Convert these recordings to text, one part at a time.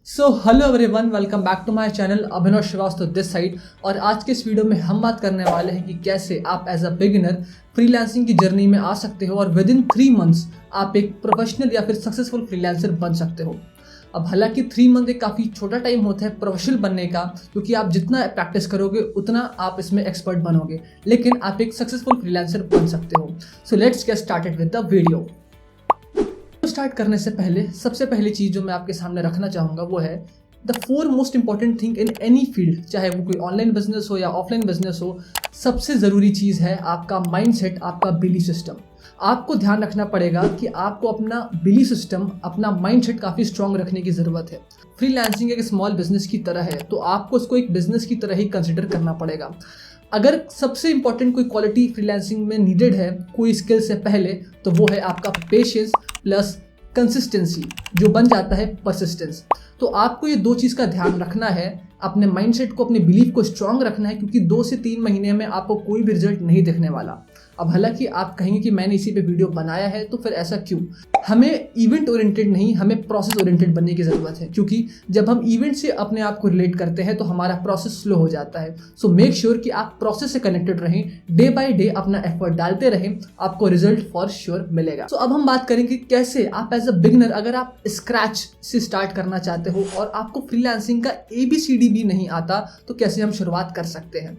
Hello everyone, welcome back to my channel Abhinav Shrivastava this side. और आज के इस वीडियो में हम बात करने वाले हैं कि कैसे आप एज अ बिगिनर फ्रीलांसिंग की जर्नी में आ सकते हो और विद इन 3 मंथ्स आप एक प्रोफेशनल या फिर सक्सेसफुल फ्रीलांसर बन सकते हो। अब हालांकि 3 मंथ एक काफ़ी छोटा टाइम होता है प्रोफेशनल बनने का, क्योंकि आप जितना प्रैक्टिस करोगे उतना आप इसमें एक्सपर्ट बनोगे, लेकिन आप एक सक्सेसफुल फ्रीलांसर बन सकते हो। So let's get started with the video. Start करने से पहले सबसे पहली चीज़ जो मैं आपके सामने रखना चाहूँगा वो है the 4 most important thing in any field, चाहे वो कोई ऑनलाइन बिजनेस हो या ऑफलाइन बिजनेस हो। सबसे ज़रूरी चीज़ है आपका माइंडसेट, आपका बिलीफ सिस्टम। आपको ध्यान रखना पड़ेगा कि आपको अपना बिलीफ सिस्टम, अपना माइंडसेट काफ़ी स्ट्रॉन्ग रखने की ज़रूरत है। फ्रीलांसिंग एक स्मॉल बिजनेस की तरह है, तो आपको इसको एक बिजनेस की तरह ही कंसिडर करना पड़ेगा। अगर सबसे इंपॉर्टेंट कोई क्वालिटी फ्रीलांसिंग में नीडेड है कोई स्किल से पहले, तो वो है आपका पेशेंस प्लस कंसिस्टेंसी, जो बन जाता है परसिस्टेंस। तो आपको ये 2 चीज़ का ध्यान रखना है, अपने माइंडसेट को, अपने बिलीफ को स्ट्रांग रखना है, क्योंकि 2 से 3 महीने में आपको कोई भी रिजल्ट नहीं दिखने वाला। अब हालांकि आप कहेंगे कि मैंने इसी पे वीडियो बनाया है, तो फिर ऐसा क्यों? हमें इवेंट ओरिएंटेड नहीं, हमें प्रोसेस ओरिएंटेड बनने की ज़रूरत है, क्योंकि जब हम इवेंट से अपने आप को रिलेट करते हैं तो हमारा प्रोसेस स्लो हो जाता है। सो मेक श्योर कि आप प्रोसेस से कनेक्टेड रहें, डे बाय डे अपना एफर्ट डालते रहें, आपको रिजल्ट फॉर श्योर मिलेगा। सो अब हम बात करेंगे कैसे आप एज अ बिगिनर, अगर आप स्क्रैच से स्टार्ट करना चाहते हो और आपको फ्रीलांसिंग का ABCD भी नहीं आता, तो कैसे हम शुरुआत कर सकते हैं।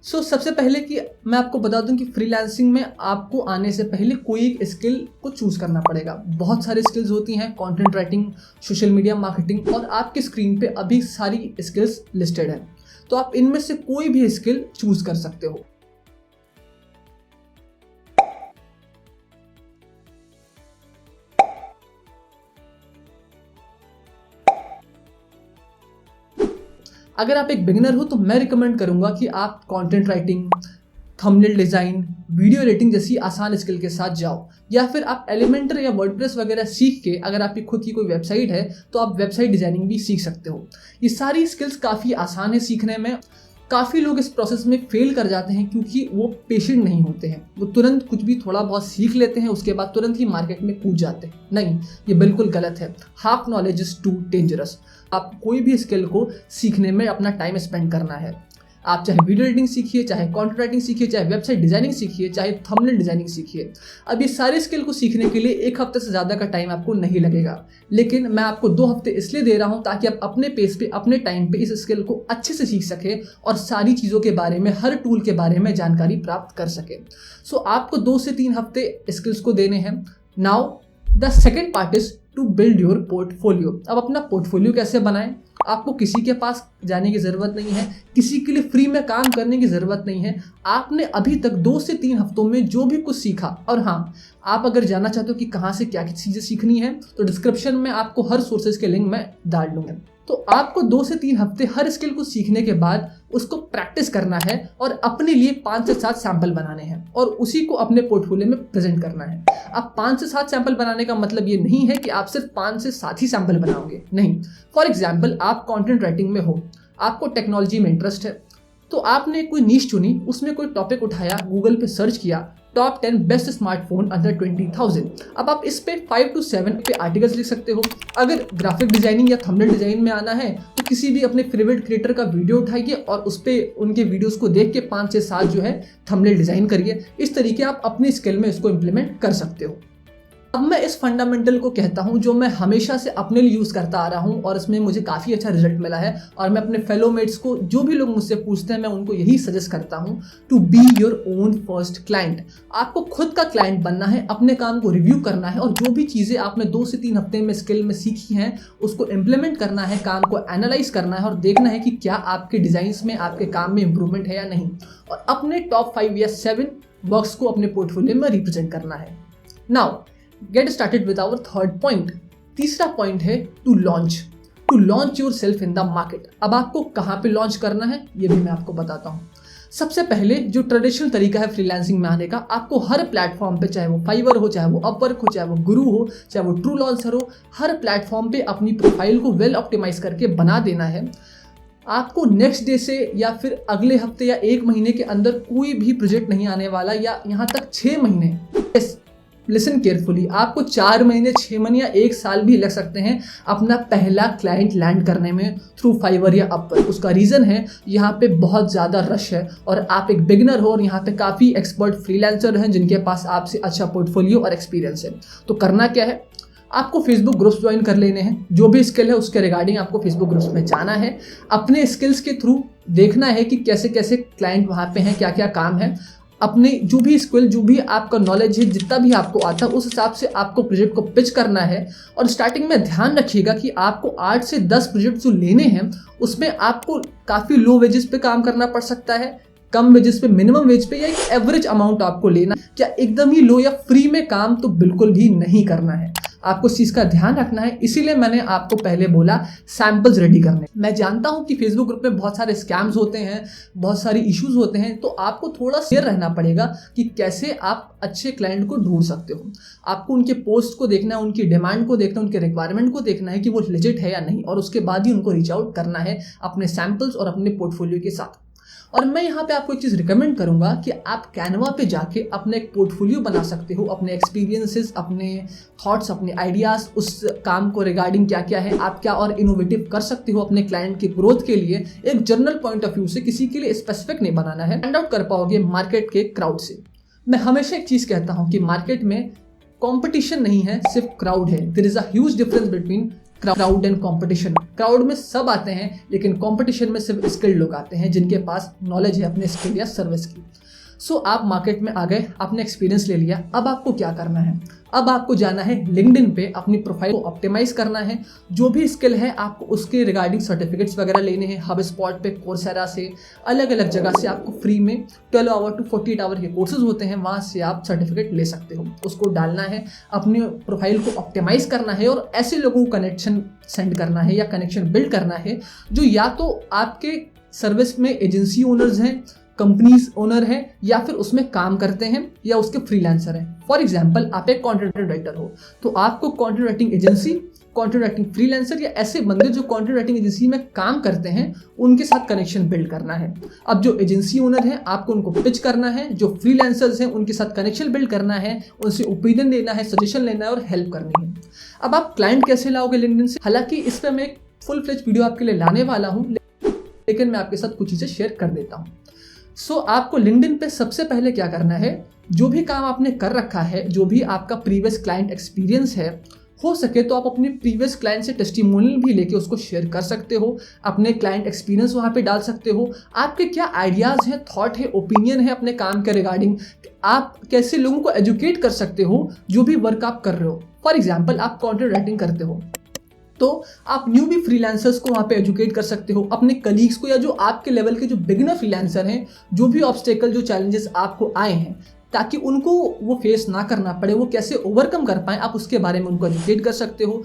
सबसे पहले कि मैं आपको बता दूं कि फ्रीलांसिंग में आपको आने से पहले कोई एक स्किल को चूज़ करना पड़ेगा। बहुत सारी स्किल्स होती हैं, content writing, social media marketing, और आपके स्क्रीन पे अभी सारी स्किल्स लिस्टेड हैं। तो आप इनमें से कोई भी स्किल चूज़ कर सकते हो। अगर आप एक बिगिनर हो तो मैं रिकमेंड करूंगा कि आप content writing, thumbnail design, video editing जैसी आसान स्किल के साथ जाओ, या फिर आप एलिमेंटर या वर्डप्रेस वगैरह सीख के, अगर आपकी खुद की कोई वेबसाइट है तो आप वेबसाइट डिज़ाइनिंग भी सीख सकते हो। ये सारी स्किल्स काफ़ी आसान है सीखने में। काफ़ी लोग इस प्रोसेस में फेल कर जाते हैं क्योंकि वो पेशेंट नहीं होते हैं। वो तुरंत कुछ भी थोड़ा बहुत सीख लेते हैं, उसके बाद तुरंत ही मार्केट में कूद जाते हैं। नहीं, ये बिल्कुल गलत है। Half knowledge is too dangerous. आप कोई भी स्किल को सीखने में अपना टाइम स्पेंड करना है। आप चाहे वीडियो एडिटिंग सीखिए, चाहे कंटेंट राइटिंग सीखिए, चाहे वेबसाइट डिजाइनिंग सीखिए, चाहे थंबनेल डिजाइनिंग सीखिए। अब ये सारे स्किल को सीखने के लिए 1 हफ्ते से ज़्यादा का टाइम आपको नहीं लगेगा, लेकिन मैं आपको 2 हफ्ते इसलिए दे रहा हूँ ताकि आप अपने पेस पे, अपने टाइम पे इस स्किल को अच्छे से सीख सके और सारी चीज़ों के बारे में, हर टूल के बारे में जानकारी प्राप्त कर सके। आपको 2 से 3 हफ्ते स्किल्स को देने हैं। Now the second part is to build your portfolio. अब अपना पोर्टफोलियो कैसे बनाएं? आपको किसी के पास जाने की ज़रूरत नहीं है, किसी के लिए फ्री में काम करने की ज़रूरत नहीं है। आपने अभी तक 2 से 3 हफ्तों में जो भी कुछ सीखा, और हाँ, आप अगर जानना चाहते हो कि कहाँ से क्या चीज़ें सीखनी है, तो डिस्क्रिप्शन में आपको हर सोर्सेज के लिंक मैं डाल दूंगा। तो आपको 2 से 3 हफ्ते हर स्किल को सीखने के बाद उसको प्रैक्टिस करना है और अपने लिए 5 से 7 सैंपल बनाने हैं और उसी को अपने पोर्टफोलियो में प्रेजेंट करना है। अब 5 से 7 सैंपल बनाने का मतलब ये नहीं है कि आप सिर्फ 5 से 7 ही सैंपल बनाओगे, नहीं। फॉर एग्जाम्पल, आप कंटेंट राइटिंग में हो, आपको टेक्नोलॉजी में इंटरेस्ट है, तो आपने कोई नीश चुनी, उसमें कोई टॉपिक उठाया, गूगल पे सर्च किया, टॉप 10 बेस्ट स्मार्टफोन अंडर 20,000। अब आप इस पे 5 to 7 पे आर्टिकल्स लिख सकते हो। अगर ग्राफिक डिजाइनिंग या थंबनेल डिजाइन में आना है तो किसी भी अपने फेवरेट क्रिएटर का वीडियो उठाइए और उस पे उनके वीडियोस को देख के 5 से 7 जो है थंबनेल डिजाइन करिए। इस तरीके आप अपनी स्किल में इसको इम्प्लीमेंट कर सकते हो। अब मैं इस फंडामेंटल को कहता हूं जो मैं हमेशा से अपने लिए यूज़ करता आ रहा हूं और इसमें मुझे काफ़ी अच्छा रिजल्ट मिला है, और मैं अपने फेलो मेट्स को, जो भी लोग मुझसे पूछते हैं, मैं उनको यही सजेस्ट करता हूं, to be your own first client. आपको खुद का क्लाइंट बनना है, अपने काम को रिव्यू करना है और जो भी चीज़ें आपने 2 से 3 हफ्ते में स्किल में सीखी हैं उसको इम्प्लीमेंट करना है, काम को एनालाइज करना है और देखना है कि क्या आपके डिज़ाइंस में, आपके काम में इंप्रूवमेंट है या नहीं, और अपने टॉप 5 या 7 वर्क्स को अपने पोर्टफोलियो में रिप्रेजेंट करना है। Now get started with our third point. तीसरा पॉइंट है to launch yourself in the market. अब आपको कहाँ पे लॉन्च करना है ये भी मैं आपको बताता हूँ। सबसे पहले जो ट्रेडिशनल तरीका है फ्रीलांसिंग में आने का, आपको हर प्लेटफॉर्म पे, चाहे वो फाइवर हो, चाहे वो अपवर्क हो, चाहे वो गुरु हो, चाहे वो ट्रू लॉन्सर हो, हर प्लेटफॉर्म पे अपनी प्रोफाइल को वेल ऑप्टिमाइज करके बना देना है। आपको नेक्स्ट डे से या फिर अगले हफ्ते या 1 महीने के अंदर कोई भी प्रोजेक्ट नहीं आने वाला, या यहाँ तक 6 महीने, लिसन केयरफुली, आपको 4 महीने, 6 महीने या 1 साल भी लग सकते हैं अपना पहला क्लाइंट लैंड करने में थ्रू फाइवर या अपवर। उसका रीज़न है यहाँ पे बहुत ज़्यादा रश है और आप एक बिगिनर हो और यहाँ पे काफ़ी एक्सपर्ट फ्रीलांसर हैं जिनके पास आपसे अच्छा पोर्टफोलियो और एक्सपीरियंस है। तो करना क्या है, आपको फेसबुक ग्रुप्स ज्वाइन कर लेने हैं। जो भी स्किल है उसके रिगार्डिंग आपको फेसबुक ग्रुप्स में जाना है, अपने स्किल्स के थ्रू देखना है कि कैसे कैसे क्लाइंट वहाँ पे हैं, क्या क्या काम है। अपने जो भी स्किल, जो भी आपका नॉलेज है, जितना भी आपको आता है उस हिसाब से आपको प्रोजेक्ट को पिच करना है। और स्टार्टिंग में ध्यान रखिएगा कि आपको 8 से 10 प्रोजेक्ट जो लेने हैं उसमें आपको काफ़ी लो वेजेस पे काम करना पड़ सकता है, कम वेजेस पे, मिनिमम वेज पे, या एक एवरेज अमाउंट आपको लेना, क्या एकदम ही लो या फ्री में काम तो बिल्कुल भी नहीं करना है। आपको इस चीज़ का ध्यान रखना है। इसीलिए मैंने आपको पहले बोला सैंपल्स रेडी करने। मैं जानता हूं कि फेसबुक ग्रुप में बहुत सारे स्कैम्स होते हैं, बहुत सारे इश्यूज होते हैं, तो आपको थोड़ा शेयर रहना पड़ेगा कि कैसे आप अच्छे क्लाइंट को ढूंढ सकते हो। आपको उनके पोस्ट को देखना है, उनकी डिमांड को देखना है, उनके रिक्वायरमेंट को देखना है कि वो लेजिट है या नहीं, और उसके बाद ही उनको रीच आउट करना है अपने सैंपल्स और अपने पोर्टफोलियो के साथ। और मैं यहाँ पे आपको एक चीज़ रिकमेंड करूँगा कि आप कैनवा पे जाके अपने एक पोर्टफोलियो बना सकते हो, अपने एक्सपीरियंसेस, अपने थॉट्स, अपने आइडियाज़, उस काम को रिगार्डिंग क्या क्या है, आप क्या और इनोवेटिव कर सकते हो अपने क्लाइंट की ग्रोथ के लिए। एक जनरल पॉइंट ऑफ व्यू से, किसी के लिए स्पेसिफिक नहीं बनाना है। स्टैंड आउट कर पाओगे मार्केट के क्राउड से। मैं हमेशा एक चीज़ कहता हूँ कि मार्केट में कॉम्पिटिशन नहीं है, सिर्फ क्राउड है। There is a huge difference between crowd and competition. Crowd में सब आते हैं, लेकिन कंपटीशन में सिर्फ स्किल्ड लोग आते हैं जिनके पास नॉलेज है अपने स्किल या सर्विस की। सो आप मार्केट में आ गए, आपने एक्सपीरियंस ले लिया। अब आपको क्या करना है, अब आपको जाना है लिंक्डइन पे, अपनी प्रोफाइल को ऑप्टिमाइज करना है। जो भी स्किल है आपको उसके रिगार्डिंग सर्टिफिकेट्स वगैरह लेने हैं। HubSpot पे, कोर्सेरा से, अलग अलग जगह से आपको फ्री में 12 आवर टू 48 आवर के कोर्सेज होते हैं, वहाँ से आप सर्टिफिकेट ले सकते हो। उसको डालना है, अपनी प्रोफाइल को ऑप्टिमाइज करना है और ऐसे लोगों को कनेक्शन सेंड करना है या कनेक्शन बिल्ड करना है जो या तो आपके सर्विस में एजेंसी ओनर्स हैं, कंपनीज ओनर हैं, या फिर उसमें काम करते हैं, या उसके फ्रीलांसर हैं। फॉर एग्जांपल, आप एक कंटेंट राइटर हो तो आपको content writing agency, content writing freelancer या ऐसे बंदे जो कंटेंट राइटिंग एजेंसी में काम करते हैं उनके साथ कनेक्शन बिल्ड करना है। अब जो एजेंसी ओनर हैं आपको उनको पिच करना है, जो फ्रीलांसर्स हैं उनके साथ कनेक्शन बिल्ड करना है, उनसे ओपिनियन लेना है, सजेशन लेना है और हेल्प करनी है। अब आप क्लाइंट कैसे लाओगे लिंक्डइन से, हालांकि इस पर मैं एक फुल फ्लेज वीडियो आपके लिए लाने वाला हूँ, लेकिन मैं आपके साथ कुछ चीज़ें शेयर कर देता हूँ। सो आपको लिंक्डइन पे सबसे पहले क्या करना है, जो भी काम आपने कर रखा है, जो भी आपका प्रीवियस क्लाइंट एक्सपीरियंस है, हो सके तो आप अपने प्रीवियस क्लाइंट से टेस्टिमोनियल भी लेके उसको शेयर कर सकते हो। अपने क्लाइंट एक्सपीरियंस वहाँ पे डाल सकते हो। आपके क्या आइडियाज़ हैं, थॉट है, ओपिनियन है अपने काम के रिगार्डिंग, आप कैसे लोगों को एजुकेट कर सकते हो जो भी वर्क आप कर रहे हो। फॉर एग्जाम्पल, आप कंटेंट राइटिंग करते हो तो आप न्यू भी फ्रीलांसर्स को वहाँ पे एजुकेट कर सकते हो, अपने कलीग्स को, या जो आपके लेवल के जो बिगिनर फ्रीलांसर हैं, जो भी ऑब्स्टेकल, जो चैलेंजेस आपको आए हैं, ताकि उनको वो फेस ना करना पड़े, वो कैसे ओवरकम कर पाएँ, आप उसके बारे में उनको एजुकेट कर सकते हो।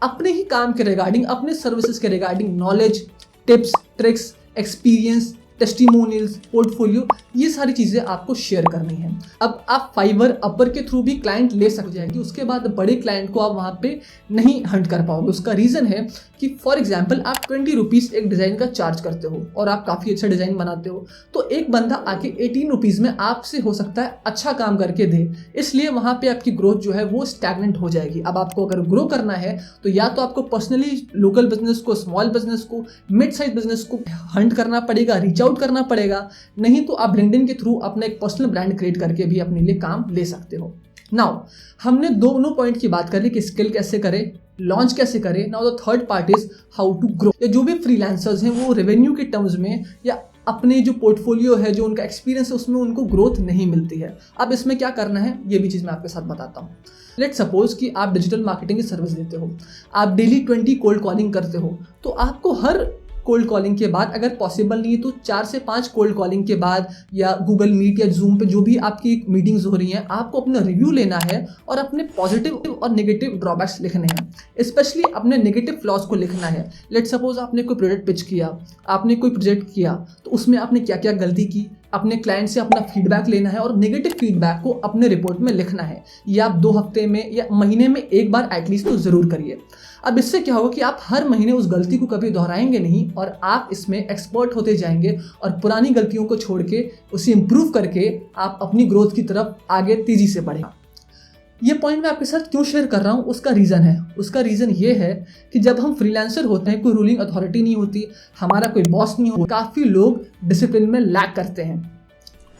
अपने ही काम के रिगार्डिंग, अपने सर्विसेज के regarding knowledge, tips, tricks, experience, testimonials, portfolio, ये सारी चीज़ें आपको शेयर करनी है। अब आप फाइवर, अपवर के थ्रू भी क्लाइंट ले सकते जाएंगे, उसके बाद बड़े क्लाइंट को आप वहाँ पे नहीं हंट कर पाओगे। उसका रीज़न है कि फॉर एग्जांपल आप 20 रुपीज़ एक डिज़ाइन का चार्ज करते हो और आप काफ़ी अच्छा डिज़ाइन बनाते हो, तो एक बंदा आके 18 रुपीज़ में आपसे हो सकता है अच्छा काम करके दे, इसलिए वहाँ पे आपकी ग्रोथ जो है वो स्टैग्नेंट हो जाएगी। अब आपको अगर ग्रो करना है तो या तो आपको पर्सनली लोकल बिजनेस को, स्मॉल बिजनेस को, मिड साइज बिजनेस को हंट करना पड़ेगा, रीच आउट करना पड़ेगा, नहीं तो आप लिंक्डइन के थ्रू अपना एक पर्सनल ब्रांड क्रिएट करके भी अपने लिए काम ले सकते हो। नाउ हमने दोनों पॉइंट की बात करी कि स्किल कैसे करें, लॉन्च कैसे करें। Now the third part is how to grow. जो भी फ्रीलांसर्स हैं वो रेवेन्यू के टर्म्स में या अपने जो पोर्टफोलियो है, जो उनका एक्सपीरियंस है, उसमें उनको ग्रोथ नहीं मिलती है। अब इसमें क्या करना है ये भी चीज़ मैं आपके साथ बताता हूँ। लेट सपोज कि आप डिजिटल मार्केटिंग की सर्विस देते हो, आप डेली 20 कोल्ड कॉलिंग करते हो, तो आपको हर कोल्ड कॉलिंग के बाद, अगर पॉसिबल नहीं है तो 4 से 5 कोल्ड कॉलिंग के बाद या गूगल मीट या जूम पे जो भी आपकी मीटिंग्स हो रही हैं, आपको अपना रिव्यू लेना है और अपने पॉजिटिव और नेगेटिव ड्रॉबैक्स लिखने हैं। स्पेशली अपने नेगेटिव फ्लॉज को लिखना है। लेट सपोज आपने कोई प्रोडक्ट पिच किया, आपने कोई प्रोजेक्ट किया, तो उसमें आपने क्या क्या गलती की, अपने क्लाइंट से अपना फीडबैक लेना है और नेगेटिव फीडबैक को अपने रिपोर्ट में लिखना है। ये आप 2 हफ्ते में या महीने में एक बार एटलीस्ट तो ज़रूर करिए। अब इससे क्या होगा कि आप हर महीने उस गलती को कभी दोहराएंगे नहीं और आप इसमें एक्सपर्ट होते जाएंगे और पुरानी गलतियों को छोड़ के उसे इम्प्रूव करके आप अपनी ग्रोथ की तरफ आगे तेज़ी से बढ़ेंगे। ये पॉइंट मैं आपके साथ क्यों शेयर कर रहा हूँ, उसका रीज़न ये है कि जब हम फ्रीलांसर होते हैं, कोई रूलिंग अथॉरिटी नहीं होती, हमारा कोई बॉस नहीं होता, काफ़ी लोग डिसिप्लिन में लैक करते हैं।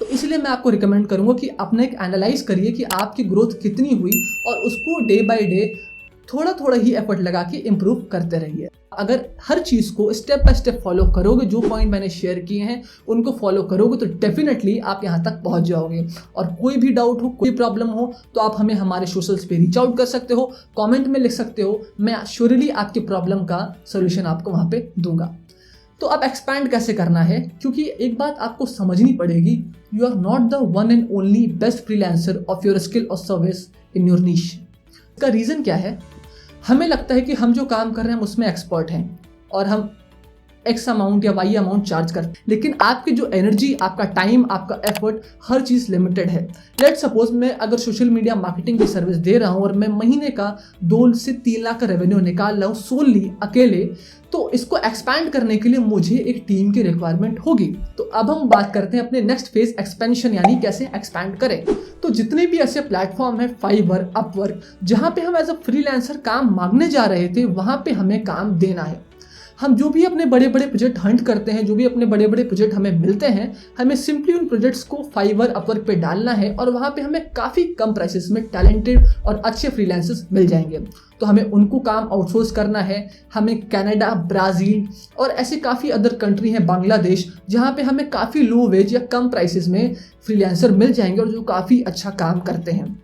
तो इसलिए मैं आपको रिकमेंड करूँगा कि अपने एक एनालाइज करिए कि आपकी ग्रोथ कितनी हुई और उसको डे बाय डे थोड़ा थोड़ा ही एफर्ट लगा के इम्प्रूव करते रहिए। अगर हर चीज़ को स्टेप बाय स्टेप फॉलो करोगे, जो पॉइंट मैंने शेयर किए हैं उनको फॉलो करोगे, तो डेफिनेटली आप यहाँ तक पहुँच जाओगे। और कोई भी डाउट हो, कोई प्रॉब्लम हो, तो आप हमें हमारे सोशल्स पे रीच आउट कर सकते हो, कमेंट में लिख सकते हो। मैं श्योरली आपकी प्रॉब्लम का सोल्यूशन आपको वहाँ पे दूंगा। तो अब एक्सपैंड कैसे करना है, क्योंकि एक बात आपको समझनी पड़ेगी, you are not the one and only best freelancer of your skill और सर्विस इन योर नीश। इसका रीज़न क्या है? हमें लगता है कि हम जो काम कर रहे हैं उसमें एक्सपर्ट हैं और हम एक्स अमाउंट या वाई अमाउंट चार्ज करते हैं, लेकिन आपकी जो एनर्जी, आपका टाइम, आपका एफर्ट, हर चीज़ लिमिटेड है। लेट्स सपोज मैं अगर सोशल मीडिया मार्केटिंग की सर्विस दे रहा हूँ और मैं महीने का 2 से 3 लाख का रेवेन्यू निकाल रहा हूँ सोनली अकेले, तो इसको एक्सपैंड करने के लिए मुझे एक टीम की रिक्वायरमेंट होगी। तो अब हम बात करते हैं अपने नेक्स्ट फेज एक्सपेंशन, यानी कैसे एक्सपैंड करें। तो जितने भी ऐसे प्लेटफॉर्म है, फाइवर, अपवर्क, जहाँ पे हम एज अ फ्रीलांसर काम मांगने जा रहे थे, वहाँ पे हमें काम देना है। हम जो भी अपने बड़े बड़े प्रोजेक्ट हंट करते हैं, जो भी अपने बड़े बड़े प्रोजेक्ट हमें मिलते हैं, हमें सिंपली उन प्रोजेक्ट्स को फाइवर, अपवर्क पे डालना है और वहाँ पे हमें काफ़ी कम प्राइसेस में टैलेंटेड और अच्छे फ्रीलांसर्स मिल जाएंगे। तो हमें उनको काम आउटसोर्स करना है। हमें कनाडा, ब्राज़ील और ऐसे काफ़ी अदर कंट्री हैं, बांग्लादेश, जहाँ पे हमें काफ़ी लो वेज या कम प्राइसेस में फ्रीलांसर मिल जाएंगे और जो काफ़ी अच्छा काम करते हैं।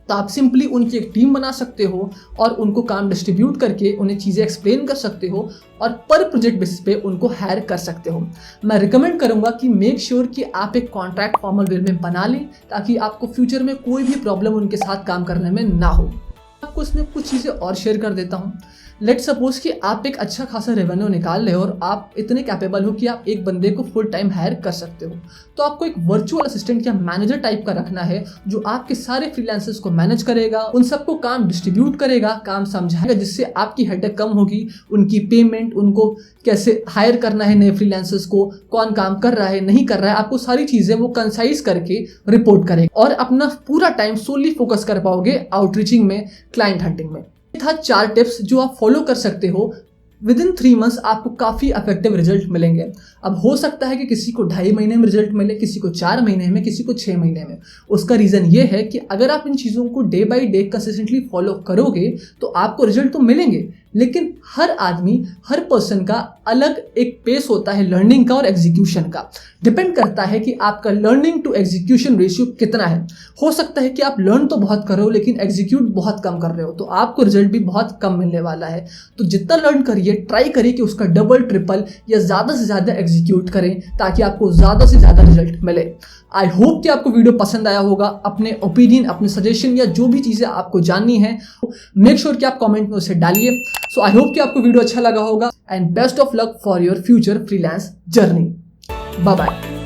तो आप सिंपली उनकी एक टीम बना सकते हो और उनको काम डिस्ट्रीब्यूट करके उन्हें चीज़ें एक्सप्लेन कर सकते हो और पर प्रोजेक्ट बेसिस पे उनको हायर कर सकते हो। मैं रिकमेंड करूंगा कि मेक श्योर कि आप एक कॉन्ट्रैक्ट फॉर्मल वे में बना लें, ताकि आपको फ्यूचर में कोई भी प्रॉब्लम उनके साथ काम करने में ना हो। आपको इसमें कुछ चीज़ें और शेयर कर देता हूँ। लेट्स सपोज कि आप एक अच्छा खासा रेवेन्यू निकाल रहे हो और आप इतने कैपेबल हो कि आप एक बंदे को फुल टाइम हायर कर सकते हो। तो आपको एक वर्चुअल असिस्टेंट या मैनेजर टाइप का रखना है, जो आपके सारे फ्रीलांसर्स को मैनेज करेगा, उन सबको काम डिस्ट्रीब्यूट करेगा, काम समझाएगा, जिससे आपकी हेडेक कम होगी। उनकी पेमेंट, उनको कैसे हायर करना है नए फ्रीलांसर्स को, कौन काम कर रहा है, नहीं कर रहा है, आपको सारी चीज़ें वो कंसाइज करके रिपोर्ट करेगा और अपना पूरा टाइम सोली फोकस कर पाओगे आउटरीचिंग में, क्लाइंट हंटिंग में। था 4 टिप्स जो आप फॉलो कर सकते हो। विद इन 3 मंथ्स आपको काफ़ी इफेक्टिव रिजल्ट मिलेंगे। अब हो सकता है कि किसी को 2.5 महीने में रिजल्ट मिले, किसी को 4 महीने में, किसी को 6 महीने में। उसका रीज़न ये है कि अगर आप इन चीज़ों को day by day consistently follow करोगे तो आपको रिजल्ट तो मिलेंगे, लेकिन हर आदमी, हर पर्सन का अलग एक पेस होता है लर्निंग का और एग्जीक्यूशन का। डिपेंड करता है कि आपका लर्निंग टू एग्जीक्यूशन रेशियो कितना है। हो सकता है कि आप लर्न तो बहुत कर रहे हो लेकिन एग्जीक्यूट बहुत कम कर रहे हो, तो आपको रिजल्ट भी बहुत कम मिलने वाला है। तो जितना लर्न करिए, ट्राई करिए कि उसका डबल, ट्रिपल या ज़्यादा से ज़्यादा एग्जीक्यूट करें, ताकि आपको ज़्यादा से ज़्यादा रिजल्ट मिले। आई होप कि आपको वीडियो पसंद आया होगा। अपने ओपिनियन, अपने सजेशन या जो भी चीज़ें आपको जाननी है, मेक श्योर कि आप कमेंट में उसे डालिए। सो आई होप कि आपको वीडियो अच्छा लगा होगा and best of luck for your future freelance journey. Bye bye.